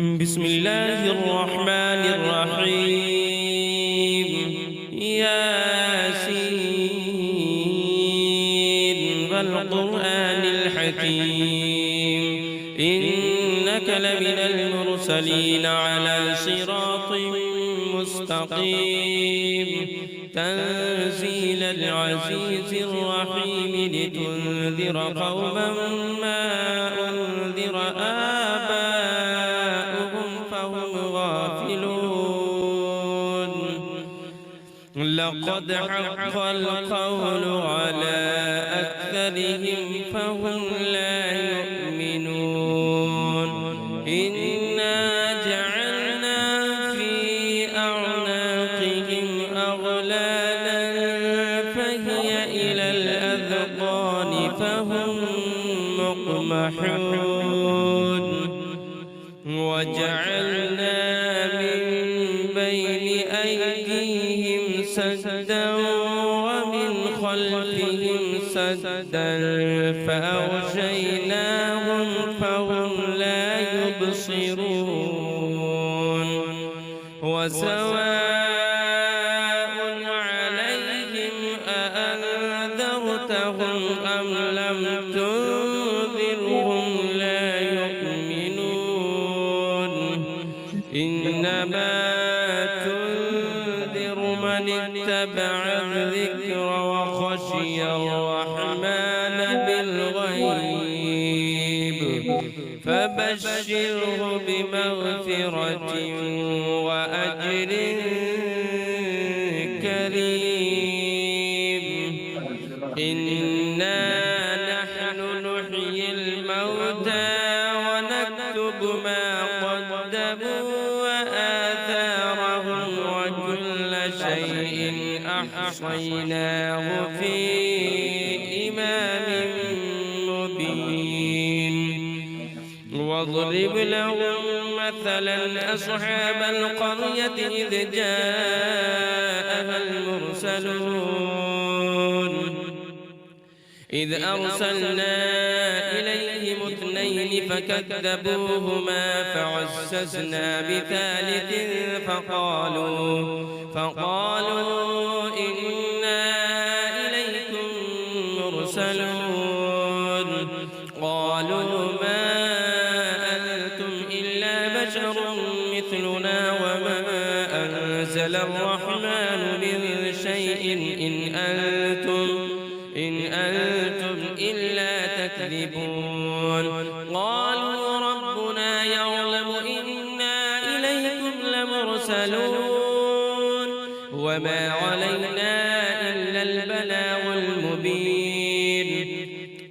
بسم الله الرحمن الرحيم. ياسين والقرآن الحكيم إنك لمن المرسلين على صراط مستقيم تنزيل العزيز الرحيم لتنذر قوما ما أنذر آباؤهم فهم غافلون. لقد حق القول على أكثرهم فهم لا يؤمنون. إنا جعلنا في أعناقهم أغلالا فهي إلى الأذقان فهم مقمحون. وجعلنا من بين أيديهم سدا ومن خلفهم سدا فأغشيناهم فهم لا يبصرون. وسواء عليهم أأنذرتهم أم لم تنذرهم لا يؤمنون. إنما تنذر من اتبع الذكر وخشي الرحمن بالغيب فبشره بمغفرة وأجر كريم. إنا نحن نحيي الموتى ونكتب ما قدموا وآثارهم وكل شيء أحصيناه في إمام مبين. واضرب لهم مثلا أصحاب القرية إذ جاءها المرسلون إذ أرسلنا إليهم اثنين فكذبوهما فعززنا بثالث فقالوا إنا إليكم مرسلون. قالوا ما أنتم إلا بشر مثلنا وما أنزل الرحمن من شيء إن أنتم إلا تكذبون. قالوا ربنا يعلم إنا إليكم لمرسلون وما علينا إلا البلاغ المبين.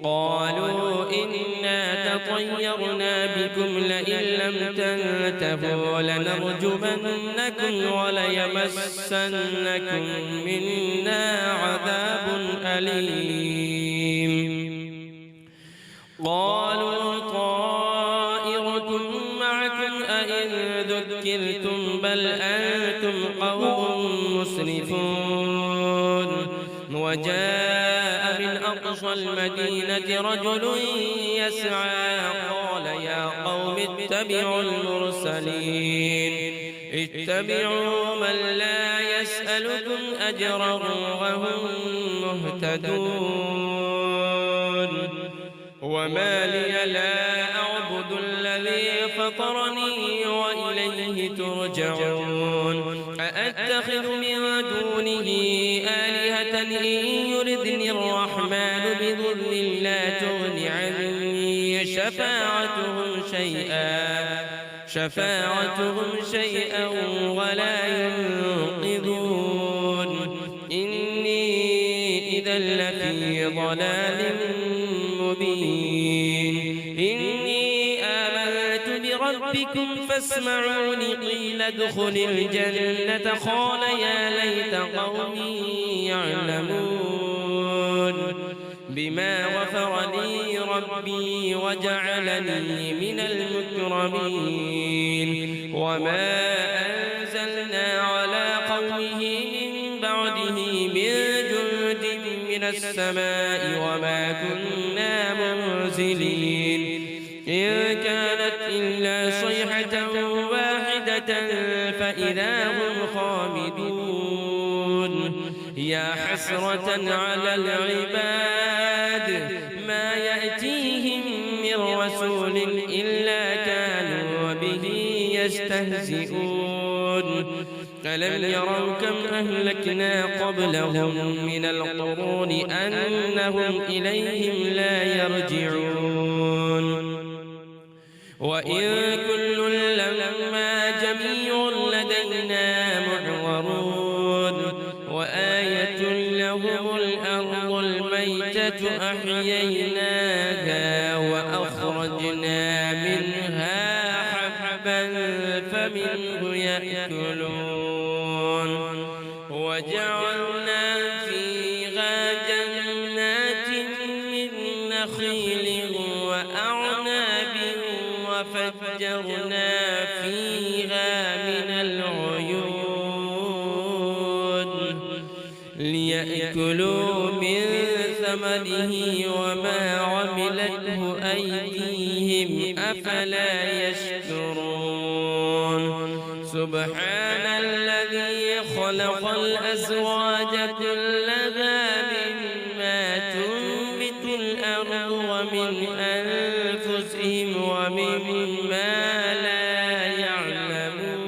قالوا إنا تطيرنا بكم لئن لم تنتهوا لنرجمنكم وليمسنكم منا عذاب أليم. قالوا طائركم معكم أئن ذكرتم بل أنتم قوم مسرفون. وجاء من أقصى المدينة رجل يسعى قال يا قوم اتبعوا المرسلين اتبعوا من لا يسألكم أجرا وهم مهتدون. وما لي لا أعبد الذي فطرني وإليه ترجعون. أأتخذ من دونه آلهة إن يردني الرحمن بضر لا تغن عني شفاعتهم شيئا ولا ينقذون. إني إذا لفي ضلال مبين. إني آمنت بربكم فاسمعوني قيل ادخل الجنة قال يا ليت قومي يعلمون بما غفر لي ربي وجعلني من المكرمين. وما أنزلنا على قومه من بعده من جند من السماء وما كنا منزلين. إن كانت إلا صيحة حبة فإذا هم خامدون يا حسرة على العباد ما يأتيهم من رسول إلا كانوا به يستهزئون ألم يروا كم أهلكنا قبلهم من القرون أنهم إليهم لا يرجعون وإن كل لما جميع لدينا محضرون وآية لهم الأرض الميتة أحييناها وأخرجنا منها حبا فمنه يأكلون وجعلنا فيها جنات من نخيل وأعناب وفجرنا فيها من العيون ليأكلوا من ثمره وما عملته أيديهم أفلا يشكرون سبحان الذي خلق الأزواج كلها مما تنبت الأرض ومن أنفسهم ومما لا يعلمون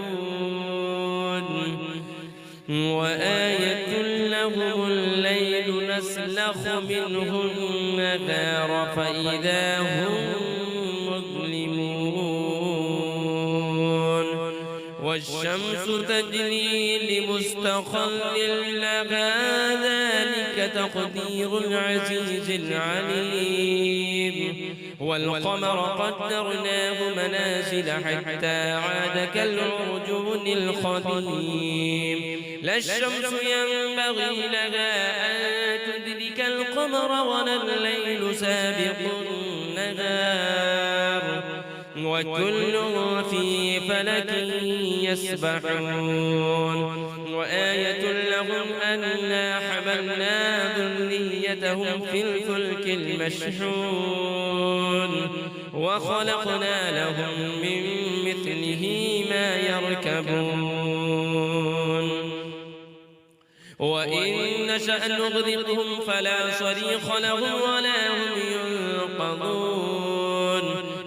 وآية لهم الليل نسلخ منه النهار فإذا هم مظلمون والشمس تجري لمستقر لها ذلك تقدير العزيز العليم والقمر قدرناه منازل حتى عاد كالعرجون القديم لا الشمس ينبغي لها أن تدرك القمر ولا الليل سابق النهار وكل في فلك يسبحون وآية لهم أنا حملنا ذريتهم في الفلك المشحون وخلقنا لهم من مثله ما يركبون وإن نشأ نغرقهم فلا صريخ لهم ولا هم ينقذون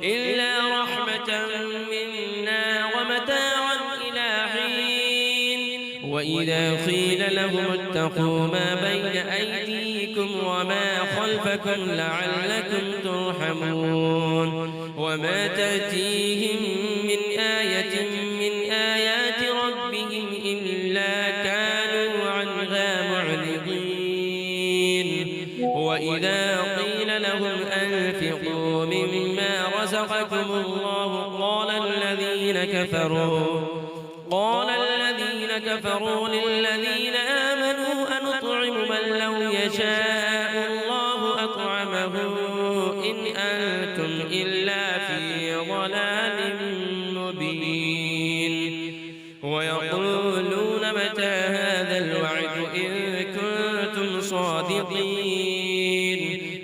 إلا رحمة منا ومتاعا إلى حين وإذا قيل لهم اتقوا ما بين أيديكم وما خلفكم لعلكم ترحمون وما تأتيهم من آية من آيات ربهم إلا كانوا عنها معرضين وإذا قيل لهم أنفقوا مما رزقكم الله قال الذين كفروا للذين آمنوا أنطعم من لو يشاء الله أطعمه إن أنتم إلا في ضلال مبين ويقولون متى هذا الوعد إن كنتم صادقين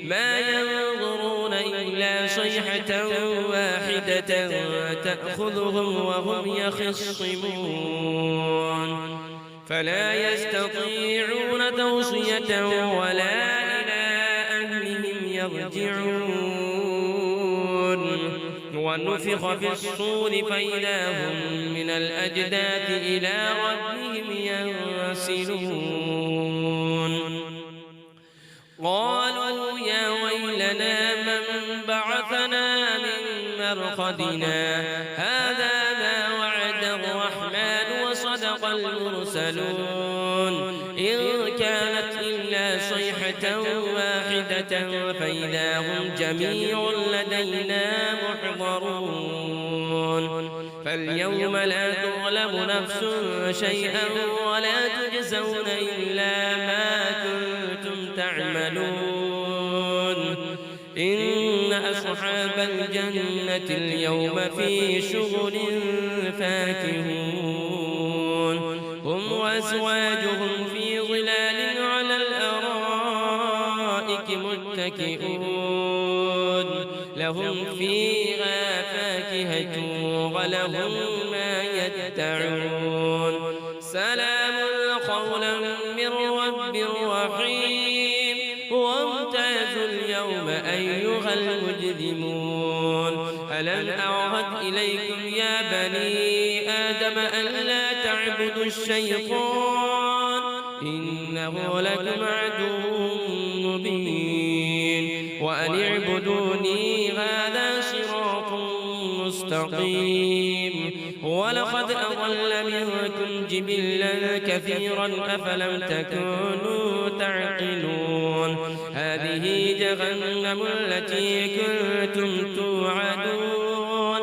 ما ينظرون إلا صيحة واحدة تأخذهم وهم يخصمون فلا يستطيعون توصية ولا إلى أهلهم يرجعون ونفخ في الصور فإذا هم من الأجداث إلى ربهم ينسلون قالوا يا ويلنا من بعثنا من مرقدنا هذا ما وعد الرحمن وصدق المرسلون إن كانت إلا صيحة واحدة فإذا هم جميع لدينا محضرون فاليوم لا تظلم نفس شيئا ولا تجزون إلا ما كنتم تعملون إن أصحاب الجنة اليوم في شغل فاكهون هم وأزواجهم في ظلال على الأرائك متكئون لهم فيها فاكهة آلهة ولهم ما يدعون سلام قولا من رب رحيم وامتازوا اليوم أيها المجرمون ألم أعهد إليكم يا بني آدم ألا تعبدوا الشيطان إنه لكم عدو مبين وأن اعبدوني هذا صراط مستقيم ولقد أضل منكم جبلا كثيرا أفلم تكونوا تعقلون هذه جهنم التي كنتم توعدون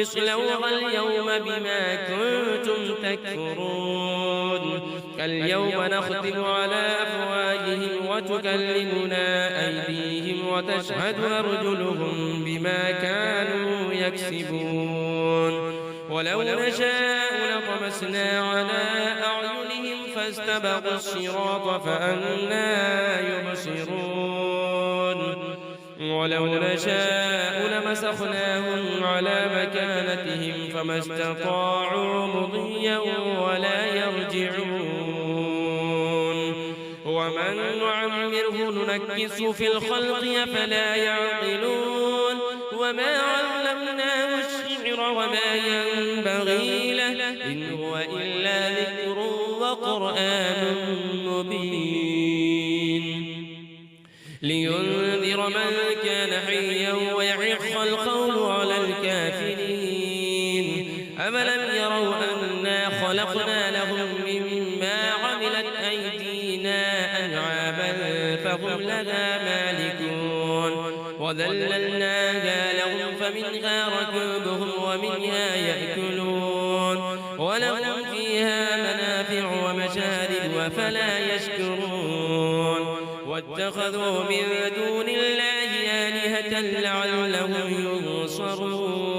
اصلوها اليوم بما كنتم تكفرون اليوم نختم على أفواههم وتكلمنا أيديهم وتشهد أرجلهم بما كانوا يكسبون ولو نشاء لطمسنا على أعينهم فاستبقوا الصراط فأنى يبصرون ولو نشاء لمسخناهم على مكانتهم فما استطاعوا مضيا ولا يرجعون ومن نعمره ننكس في الخلق فلا يعقلون وما علمناه الشعر وما ينبغي له إن هو إلا ذكر وقرآن مبين لينذر من كان حيا ويحق القول على الكافرين أفلم يروا أنا خلقنا لهم مما عملت أيدينا أنعاما فهم لها مالكون وذللناها لهم فمنها ركوبهم ومنها يأكلون ولهم فيها منافع ومشارب أفلا يشكرون واتخذوا من دون الله آلهة لعلهم ينصرون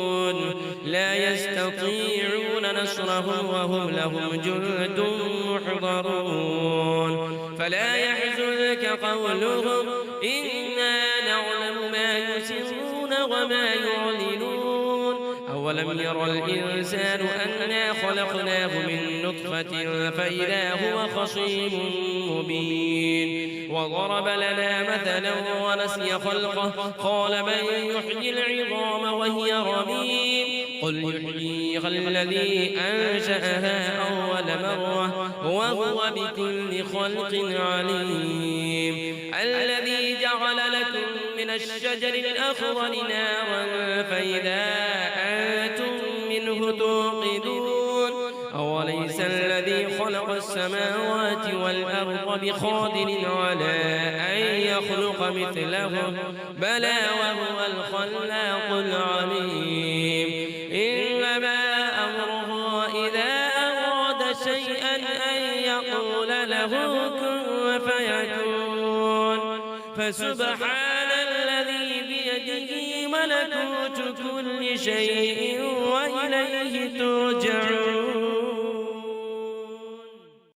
لا يستطيعون نصرهم وهم لهم جند محضرون فلا يحزنك قولهم إنا نعلم ما يسرون وما يعلنون أولم ير الإنسان أنا خلقناه من نطفة فإذا هو خصيم مبين وضرب لنا مثلا ونسي خلقه قال من يحيي العظام وهي رميم قل يحييها الذي أنشأها أول مرة وهو بكل خلق عليم الذي جعل لكم من الشجر الأخضر نارا فإذا أنتم منه توقدون أوليس الذي خلق السماوات والأرض بقادر على أن يخلق مثلهم بلى وهو الخلاق العليم إنما أمره إذا أراد شيئا أن يقول له كن فيكون فسبحان الذي بيده ملكوت كل شيء وإليه ترجعون